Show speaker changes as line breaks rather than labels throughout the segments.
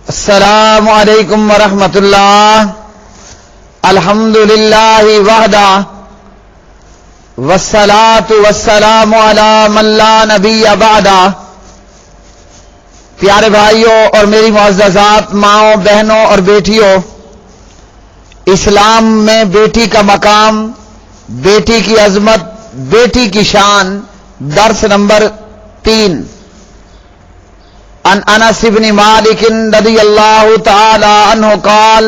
السلام علیکم ورحمۃ اللہ. الحمدللہ وحدہ والصلاۃ والسلام علی من لا نبی بعدہ. پیارے بھائیوں اور میری معززات ماؤں بہنوں اور بیٹیوں، اسلام میں بیٹی کا مقام، بیٹی کی عظمت، بیٹی کی شان، درس نمبر 3. عن انس بن مالک رضی اللہ تعالی عنہ قال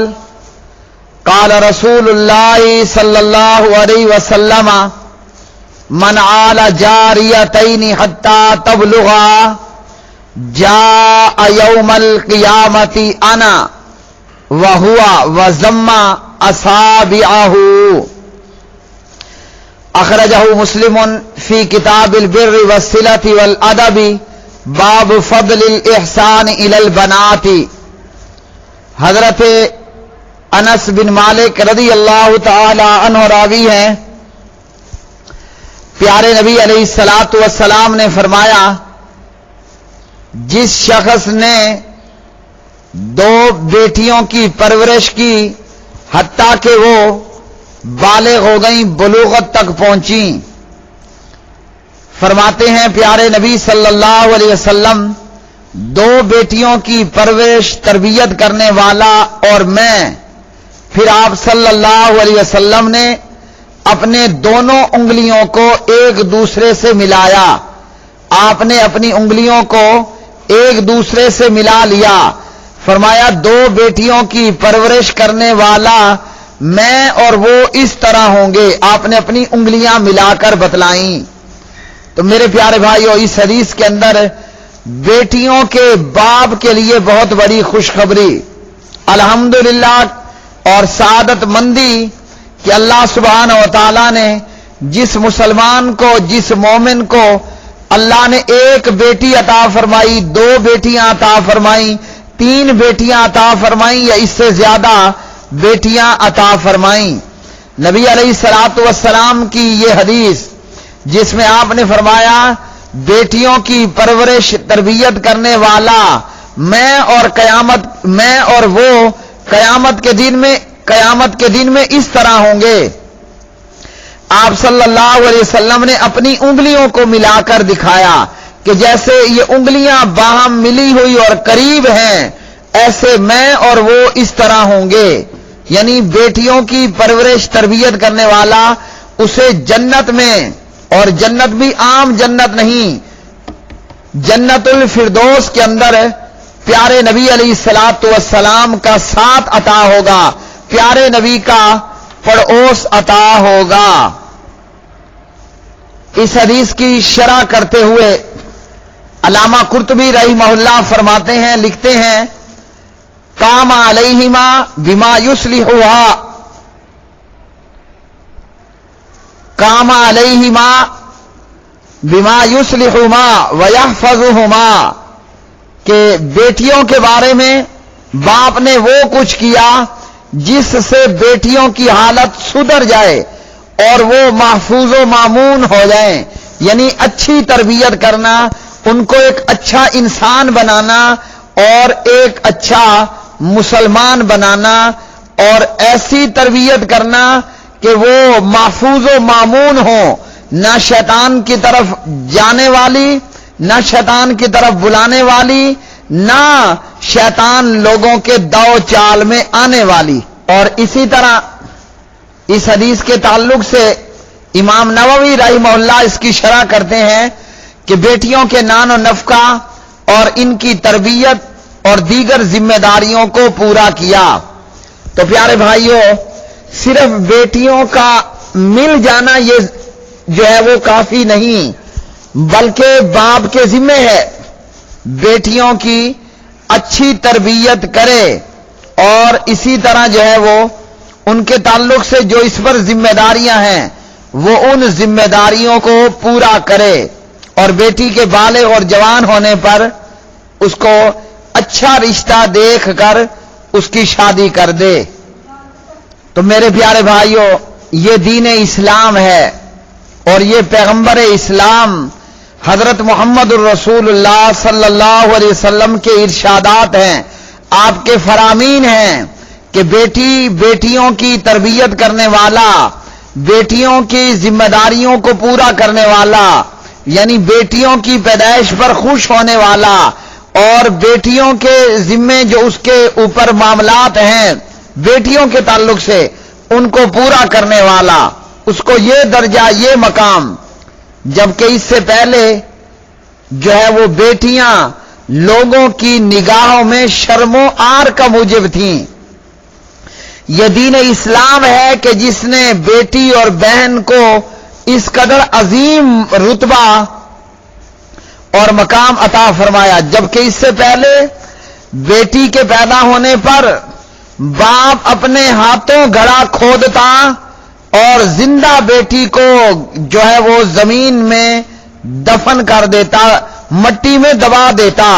قال رسول اللہ صلی اللہ علیہ وسلم من عال جاریتین حتی تبلغا جاء یوم القیامت انا وهو وضم اصابعه. اخرجہ مسلم فی کتاب البر والصلۃ والادب باب فضل الاحسان الی البنات. حضرت انس بن مالک رضی اللہ تعالی عنہ راوی ہیں. پیارے نبی علیہ الصلوۃ والسلام نے فرمایا، جس شخص نے 2 بیٹیوں کی پرورش کی حتیٰ کہ وہ بالغ ہو گئیں، بلوغت تک پہنچیں، فرماتے ہیں پیارے نبی صلی اللہ علیہ وسلم، 2 بیٹیوں کی پرورش تربیت کرنے والا اور میں. پھر آپ صلی اللہ علیہ وسلم نے اپنے دونوں انگلیوں کو ایک دوسرے سے ملایا. آپ نے اپنی انگلیوں کو ایک دوسرے سے ملا لیا. فرمایا 2 بیٹیوں کی پرورش کرنے والا میں اور وہ اس طرح ہوں گے. آپ نے اپنی انگلیاں ملا کر بتلائیں. تو میرے پیارے بھائیو، اس حدیث کے اندر بیٹیوں کے باپ کے لیے بہت بڑی خوشخبری، الحمدللہ اور سعادت مندی کہ اللہ سبحانہ و تعالی نے جس مسلمان کو، جس مومن کو اللہ نے 1 بیٹی عطا فرمائی، 2 بیٹیاں عطا فرمائیں، 3 بیٹیاں عطا فرمائیں یا اس سے زیادہ بیٹیاں عطا فرمائیں. نبی علیہ الصلوۃ والسلام کی یہ حدیث جس میں آپ نے فرمایا بیٹیوں کی پرورش تربیت کرنے والا میں اور وہ قیامت کے دن میں اس طرح ہوں گے. آپ صلی اللہ علیہ وسلم نے اپنی انگلیوں کو ملا کر دکھایا کہ جیسے یہ انگلیاں باہم ملی ہوئی اور قریب ہیں، ایسے میں اور وہ اس طرح ہوں گے. یعنی بیٹیوں کی پرورش تربیت کرنے والا اسے جنت میں، اور جنت بھی عام جنت نہیں، جنت الفردوس کے اندر پیارے نبی علیہ الصلوۃ والسلام کا ساتھ عطا ہوگا، پیارے نبی کا پڑوس عطا ہوگا. اس حدیث کی شرح کرتے ہوئے علامہ قرطبی رحمہ اللہ فرماتے ہیں، لکھتے ہیں، قام علیہما بما یصلحھا، قام علیہما بما یصلحھما ویحفظھما، کہ بیٹیوں کے بارے میں باپ نے وہ کچھ کیا جس سے بیٹیوں کی حالت سدھر جائے اور وہ محفوظ و مامون ہو جائیں. یعنی اچھی تربیت کرنا، ان کو ایک اچھا انسان بنانا اور ایک اچھا مسلمان بنانا، اور ایسی تربیت کرنا کہ وہ محفوظ و مامون ہو، نہ شیطان کی طرف جانے والی، نہ شیطان کی طرف بلانے والی، نہ شیطان لوگوں کے دو چال میں آنے والی. اور اسی طرح اس حدیث کے تعلق سے امام نووی رحمہ اللہ اس کی شرح کرتے ہیں کہ بیٹیوں کے نان و نفقہ اور ان کی تربیت اور دیگر ذمہ داریوں کو پورا کیا. تو پیارے بھائیوں، صرف بیٹیوں کا مل جانا یہ جو ہے وہ کافی نہیں، بلکہ باپ کے ذمہ ہے بیٹیوں کی اچھی تربیت کرے، اور اسی طرح جو ہے وہ ان کے تعلق سے جو اس پر ذمہ داریاں ہیں وہ ان ذمہ داریوں کو پورا کرے، اور بیٹی کے بالغ اور جوان ہونے پر اس کو اچھا رشتہ دیکھ کر اس کی شادی کر دے. تو میرے پیارے بھائیوں، یہ دین اسلام ہے اور یہ پیغمبر اسلام حضرت محمد الرسول اللہ صلی اللہ علیہ وسلم کے ارشادات ہیں. آپ کے فرامین ہیں کہ بیٹیوں کی تربیت کرنے والا، بیٹیوں کی ذمہ داریوں کو پورا کرنے والا، یعنی بیٹیوں کی پیدائش پر خوش ہونے والا اور بیٹیوں کے ذمے جو اس کے اوپر معاملات ہیں بیٹیوں کے تعلق سے ان کو پورا کرنے والا، اس کو یہ درجہ، یہ مقام، جبکہ اس سے پہلے جو ہے وہ بیٹیاں لوگوں کی نگاہوں میں شرم و عار کا موجب تھیں۔ یہ دین اسلام ہے کہ جس نے بیٹی اور بہن کو اس قدر عظیم رتبہ اور مقام عطا فرمایا، جبکہ اس سے پہلے بیٹی کے پیدا ہونے پر باپ اپنے ہاتھوں گڑھا کھودتا اور زندہ بیٹی کو جو ہے وہ زمین میں دفن کر دیتا، مٹی میں دبا دیتا۔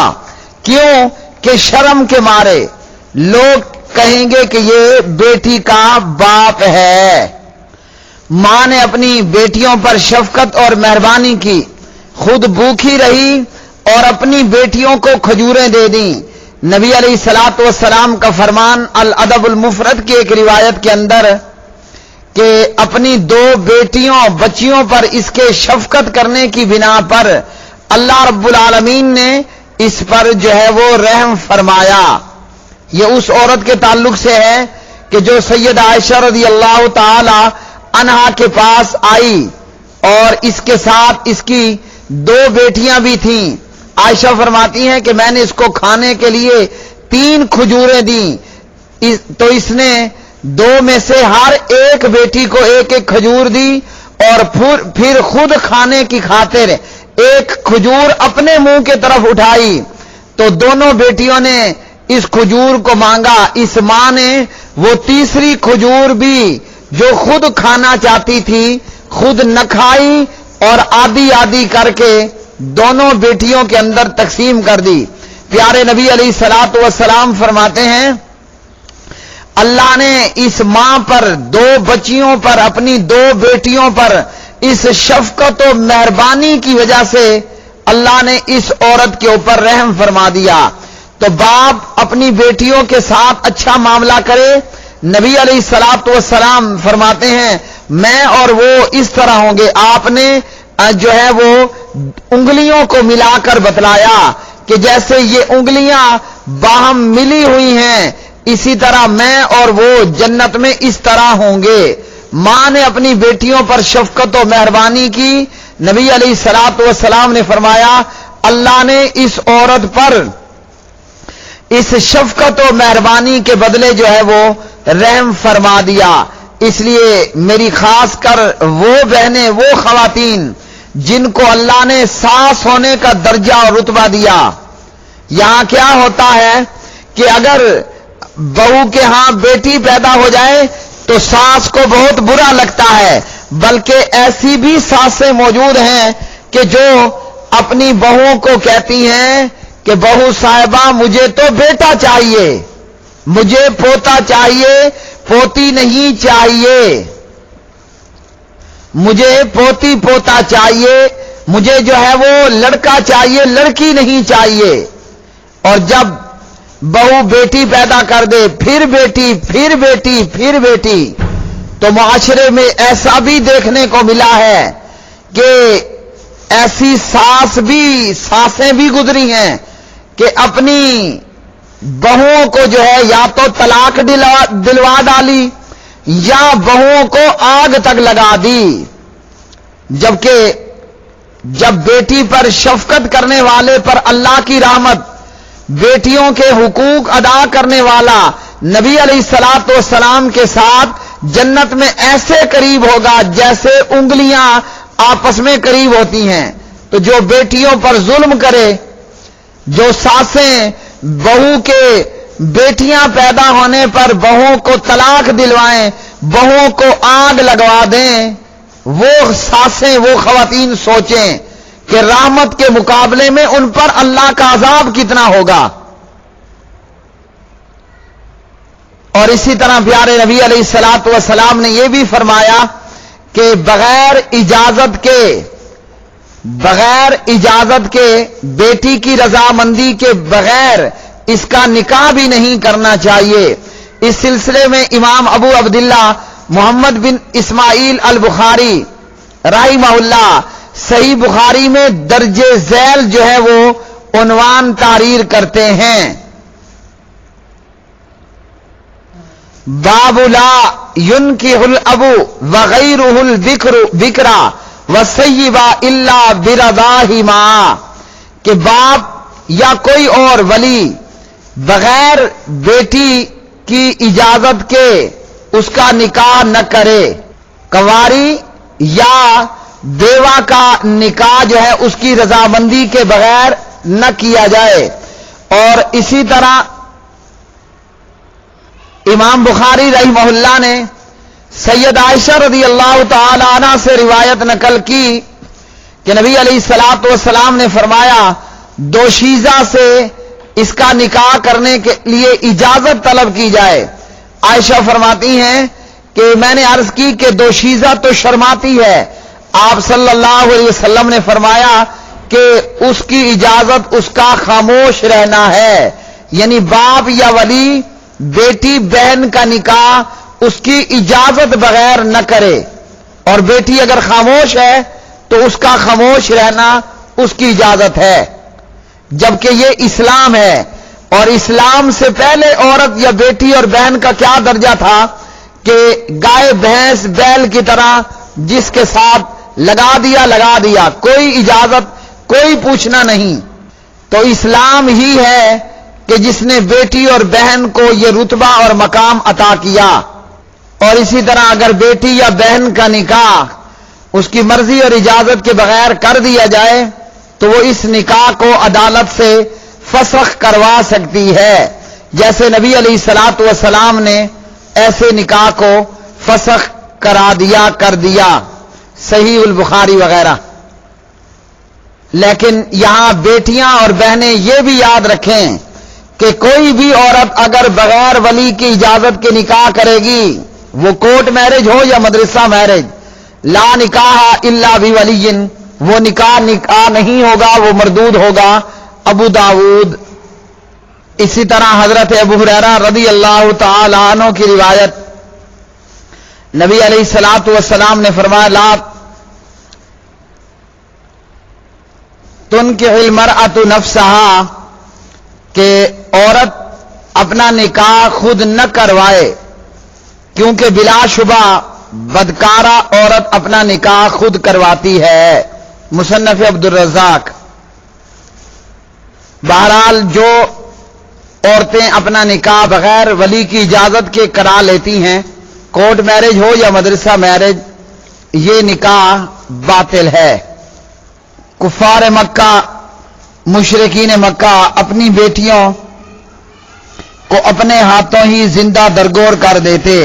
کیوں؟ کہ شرم کے مارے لوگ کہیں گے کہ یہ بیٹی کا باپ ہے۔ ماں نے اپنی بیٹیوں پر شفقت اور مہربانی کی، خود بھوکھی رہی اور اپنی بیٹیوں کو کھجوریں دے دیں۔ نبی علیہ الصلوۃ والسلام کا فرمان الادب المفرد کی ایک روایت کے اندر کہ اپنی 2 بچیوں پر اس کے شفقت کرنے کی بنا پر اللہ رب العالمین نے اس پر جو ہے وہ رحم فرمایا۔ یہ اس عورت کے تعلق سے ہے کہ جو سید عائشہ رضی اللہ تعالی عنہا کے پاس آئی اور اس کے ساتھ اس کی 2 بیٹیاں بھی تھیں۔ عائشہ فرماتی ہیں کہ میں نے اس کو کھانے کے لیے 3 کھجوریں دیں، تو اس نے 2 میں سے ہر ایک بیٹی کو 1 کھجور دی اور پھر خود کھانے کی خاطر 1 کھجور اپنے منہ کے طرف اٹھائی، تو دونوں بیٹیوں نے اس کھجور کو مانگا۔ اس ماں نے وہ تیسری کھجور بھی جو خود کھانا چاہتی تھی خود نہ کھائی اور آدھی آدھی کر کے دونوں بیٹیوں کے اندر تقسیم کر دی۔ پیارے نبی علیہ الصلوۃ والسلام فرماتے ہیں اللہ نے اس ماں پر 2 بچیوں پر، اپنی 2 بیٹیوں پر اس شفقت و مہربانی کی وجہ سے اللہ نے اس عورت کے اوپر رحم فرما دیا۔ تو باپ اپنی بیٹیوں کے ساتھ اچھا معاملہ کرے، نبی علیہ الصلوۃ والسلام فرماتے ہیں میں اور وہ اس طرح ہوں گے۔ آپ نے جو ہے وہ انگلیوں کو ملا کر بتلایا کہ جیسے یہ انگلیاں باہم ملی ہوئی ہیں اسی طرح میں اور وہ جنت میں اس طرح ہوں گے۔ ماں نے اپنی بیٹیوں پر شفقت و مہربانی کی۔ نبی علیہ الصلوۃ والسلام نے فرمایا اللہ نے اس عورت پر اس شفقت و مہربانی کے بدلے جو ہے وہ رحم فرما دیا۔ اس لیے میری خاص کر وہ بہنیں، وہ خواتین جن کو اللہ نے ساس ہونے کا درجہ اور رتبہ دیا، یہاں کیا ہوتا ہے کہ اگر بہو کے ہاں بیٹی پیدا ہو جائے تو ساس کو بہت برا لگتا ہے، بلکہ ایسی بھی ساسیں موجود ہیں کہ جو اپنی بہوؤں کو کہتی ہیں کہ بہو صاحبہ مجھے تو بیٹا چاہیے، مجھے پوتا چاہیے، پوتی نہیں چاہیے، مجھے پوتی پوتا چاہیے، مجھے جو ہے وہ لڑکا چاہیے، لڑکی نہیں چاہیے۔ اور جب بہو بیٹی پیدا کر دے، پھر بیٹی، پھر بیٹی، پھر بیٹی، تو معاشرے میں ایسا بھی دیکھنے کو ملا ہے کہ ایسی ساسیں بھی گزری ہیں کہ اپنی بہوؤں کو جو ہے یا تو طلاق دلوا ڈالی یا بہوؤں کو آگ تک لگا دی۔ جبکہ جب بیٹی پر شفقت کرنے والے پر اللہ کی رحمت، بیٹیوں کے حقوق ادا کرنے والا نبی علیہ الصلوۃ والسلام کے ساتھ جنت میں ایسے قریب ہوگا جیسے انگلیاں آپس میں قریب ہوتی ہیں۔ تو جو بیٹیوں پر ظلم کرے، جو ساسیں بہو کے بیٹیاں پیدا ہونے پر بہووں کو طلاق دلوائیں، بہووں کو آگ لگوا دیں، وہ ساسیں، وہ خواتین سوچیں کہ رحمت کے مقابلے میں ان پر اللہ کا عذاب کتنا ہوگا۔ اور اسی طرح پیارے نبی علیہ الصلوۃ والسلام نے یہ بھی فرمایا کہ بغیر اجازت کے بیٹی کی رضامندی کے بغیر اس کا نکاح بھی نہیں کرنا چاہیے۔ اس سلسلے میں امام ابو عبداللہ محمد بن اسماعیل البخاری رحمہ اللہ صحیح بخاری میں درج ذیل جو ہے وہ عنوان تحریر کرتے ہیں، باب لا ينكح الاب وغيره البکر والسیبہ الا برضاہما، کہ باپ یا کوئی اور ولی بغیر بیٹی کی اجازت کے اس کا نکاح نہ کرے، کنواری یا بیوہ کا نکاح جو ہے اس کی رضامندی کے بغیر نہ کیا جائے۔ اور اسی طرح امام بخاری رحمہ اللہ نے سید عائشہ رضی اللہ تعالی عنہ سے روایت نقل کی کہ نبی علیہ الصلوۃ والسلام نے فرمایا دوشیزہ سے اس کا نکاح کرنے کے لیے اجازت طلب کی جائے۔ عائشہ فرماتی ہیں کہ میں نے عرض کی کہ دوشیزہ تو شرماتی ہے، آپ صلی اللہ علیہ وسلم نے فرمایا کہ اس کی اجازت اس کا خاموش رہنا ہے، یعنی باپ یا ولی بیٹی بہن کا نکاح اس کی اجازت بغیر نہ کرے، اور بیٹی اگر خاموش ہے تو اس کا خاموش رہنا اس کی اجازت ہے، جبکہ یہ اسلام ہے۔ اور اسلام سے پہلے عورت یا بیٹی اور بہن کا کیا درجہ تھا کہ گائے بھینس بیل کی طرح جس کے ساتھ لگا دیا، کوئی اجازت کوئی پوچھنا نہیں۔ تو اسلام ہی ہے کہ جس نے بیٹی اور بہن کو یہ رتبہ اور مقام عطا کیا۔ اور اسی طرح اگر بیٹی یا بہن کا نکاح اس کی مرضی اور اجازت کے بغیر کر دیا جائے تو وہ اس نکاح کو عدالت سے فسخ کروا سکتی ہے، جیسے نبی علیہ الصلوۃ والسلام نے ایسے نکاح کو فسخ کر دیا صحیح البخاری وغیرہ۔ لیکن یہاں بیٹیاں اور بہنیں یہ بھی یاد رکھیں کہ کوئی بھی عورت اگر بغیر ولی کی اجازت کے نکاح کرے گی، وہ کورٹ میرج ہو یا مدرسہ میرج، لا نکاح الا بولی، وہ نکاح نہیں ہوگا، وہ مردود ہوگا، ابو داود۔ اسی طرح حضرت ابو ہریرہ رضی اللہ تعالی عنہ کی روایت، نبی علیہ الصلوۃ والسلام نے فرمایا لا تنکح المرأۃ نفسہا، کہ عورت اپنا نکاح خود نہ کروائے، کیونکہ بلا شبہ بدکارہ عورت اپنا نکاح خود کرواتی ہے۔ مصنف عبدالرزاق۔ بہرحال جو عورتیں اپنا نکاح بغیر ولی کی اجازت کے کرا لیتی ہیں، کورٹ میرج ہو یا مدرسہ میرج، یہ نکاح باطل ہے۔ کفار مکہ، مشرکین مکہ اپنی بیٹیوں کو اپنے ہاتھوں ہی زندہ درگور کر دیتے۔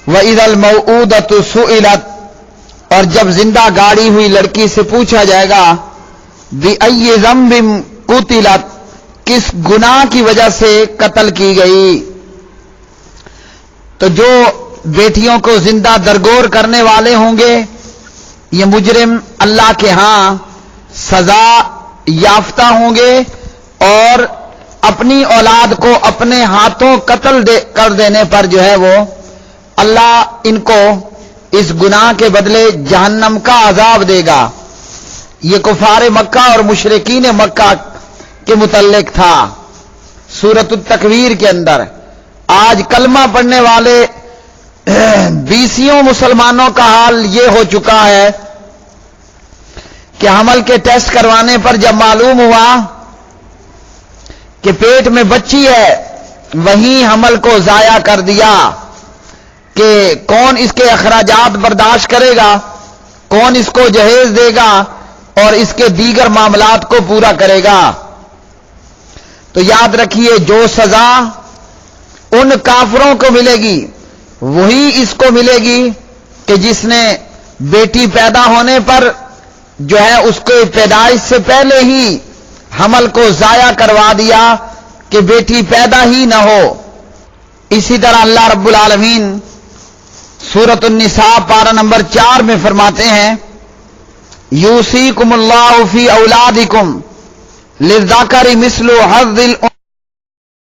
وَإِذَا الْمَوْءُودَةُ سُئِلَتْ، اور جب زندہ گاڑی ہوئی لڑکی سے پوچھا جائے گا بِأَيِّ ذَنبٍ قُتِلَتْ، کس گناہ کی وجہ سے قتل کی گئی، تو جو بیٹیوں کو زندہ درگور کرنے والے ہوں گے یہ مجرم اللہ کے ہاں سزا یافتہ ہوں گے، اور اپنی اولاد کو اپنے ہاتھوں قتل کر دینے پر جو ہے وہ اللہ ان کو اس گناہ کے بدلے جہنم کا عذاب دے گا۔ یہ کفار مکہ اور مشرکین مکہ کے متعلق تھا سورۃ التکویر کے اندر۔ آج کلمہ پڑھنے والے بیسیوں مسلمانوں کا حال یہ ہو چکا ہے کہ حمل کے ٹیسٹ کروانے پر جب معلوم ہوا کہ پیٹ میں بچی ہے، وہیں حمل کو ضائع کر دیا کہ کون اس کے اخراجات برداشت کرے گا، کون اس کو جہیز دے گا اور اس کے دیگر معاملات کو پورا کرے گا۔ تو یاد رکھیے جو سزا ان کافروں کو ملے گی وہی اس کو ملے گی کہ جس نے بیٹی پیدا ہونے پر جو ہے اس کو پیدائش سے پہلے ہی حمل کو ضائع کروا دیا کہ بیٹی پیدا ہی نہ ہو۔ اسی طرح اللہ رب العالمین سورۃ النساء پارہ نمبر 4 میں فرماتے ہیں یوصیکم اللہ فی اولادکم للذکر مثل حظ